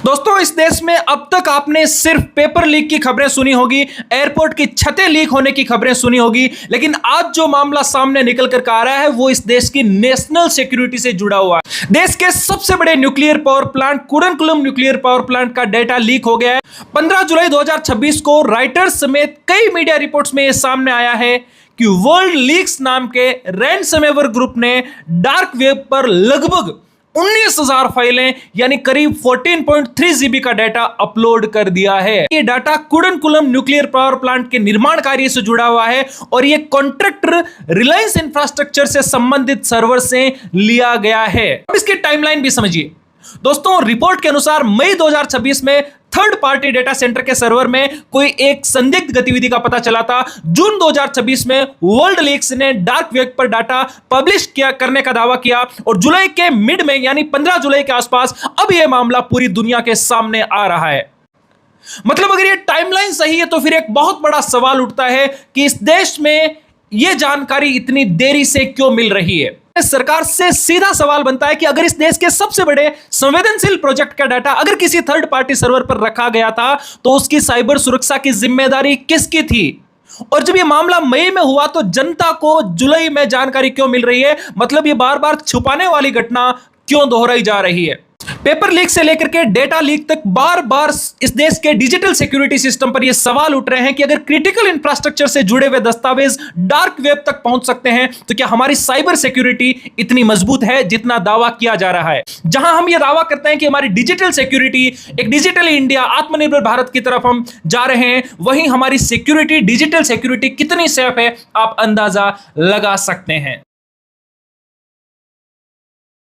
दोस्तों, इस देश में अब तक आपने सिर्फ पेपर लीक की खबरें सुनी होगी, एयरपोर्ट की छतें लीक होने की खबरें सुनी होगी, लेकिन आज जो मामला सामने निकल कर आ रहा है वो इस देश की नेशनल सिक्योरिटी से जुड़ा हुआ है। देश के सबसे बड़े nuclear power plant Kudankulam nuclear power plant का डेटा लीक हो गया है। 15 जुलाई 2026 को रॉयटर्स समेत कई मीडिया रिपोर्ट्स में यह सामने आया है कि वर्ल्ड लीक्स नाम के रैनसमवेयर ग्रुप ने डार्क वेब पर लगभग 19,000 फाइलें यानी करीब 14.3 जीबी का डाटा अपलोड कर दिया है। ये data Kudankulam nuclear power plant के निर्माण कार्य से जुड़ा हुआ है और ये कॉन्ट्रैक्टर रिलायंस इंफ्रास्ट्रक्चर से संबंधित सर्वर से लिया गया है। अब इसकी टाइमलाइन भी समझिए दोस्तों। रिपोर्ट के अनुसार मई 2026 में थर्ड पार्टी डेटा सेंटर के सर्वर में कोई एक संदिग्ध गतिविधि का पता चला था। जून 2026 में वर्ल्ड लीक्स ने डार्क वेब पर डाटा पब्लिश करने का दावा किया और जुलाई के मिड में यानी 15 जुलाई के आसपास अब यह मामला पूरी दुनिया के सामने आ रहा है। मतलब अगर यह टाइमलाइन सही है तो फिर एक बहुत बड़ा सवाल उठता है कि इस देश में यह जानकारी इतनी देरी से क्यों मिल रही है। सरकार से सीधा सवाल बनता है कि अगर इस देश के सबसे बड़े संवेदनशील प्रोजेक्ट का डाटा अगर किसी थर्ड पार्टी सर्वर पर रखा गया था तो उसकी साइबर सुरक्षा की जिम्मेदारी किसकी थी? और जब यह मामला मई में हुआ तो जनता को जुलाई में जानकारी क्यों मिल रही है? मतलब यह बार बार छुपाने वाली घटना क्यों दोहराई जा रही है? पेपर लीक से लेकर के डेटा लीक तक बार बार इस देश के डिजिटल सिक्योरिटी सिस्टम पर यह सवाल उठ रहे हैं कि अगर क्रिटिकल इंफ्रास्ट्रक्चर से जुड़े हुए दस्तावेज डार्क वेब तक पहुंच सकते हैं तो क्या हमारी साइबर सिक्योरिटी इतनी मजबूत है जितना दावा किया जा रहा है? जहां हम यह दावा करते हैं कि हमारी डिजिटल सिक्योरिटी, एक डिजिटल इंडिया, आत्मनिर्भर भारत की तरफ हम जा रहे हैं, वहीं हमारी सिक्योरिटी, डिजिटल सिक्योरिटी कितनी सेफ है आप अंदाजा लगा सकते हैं।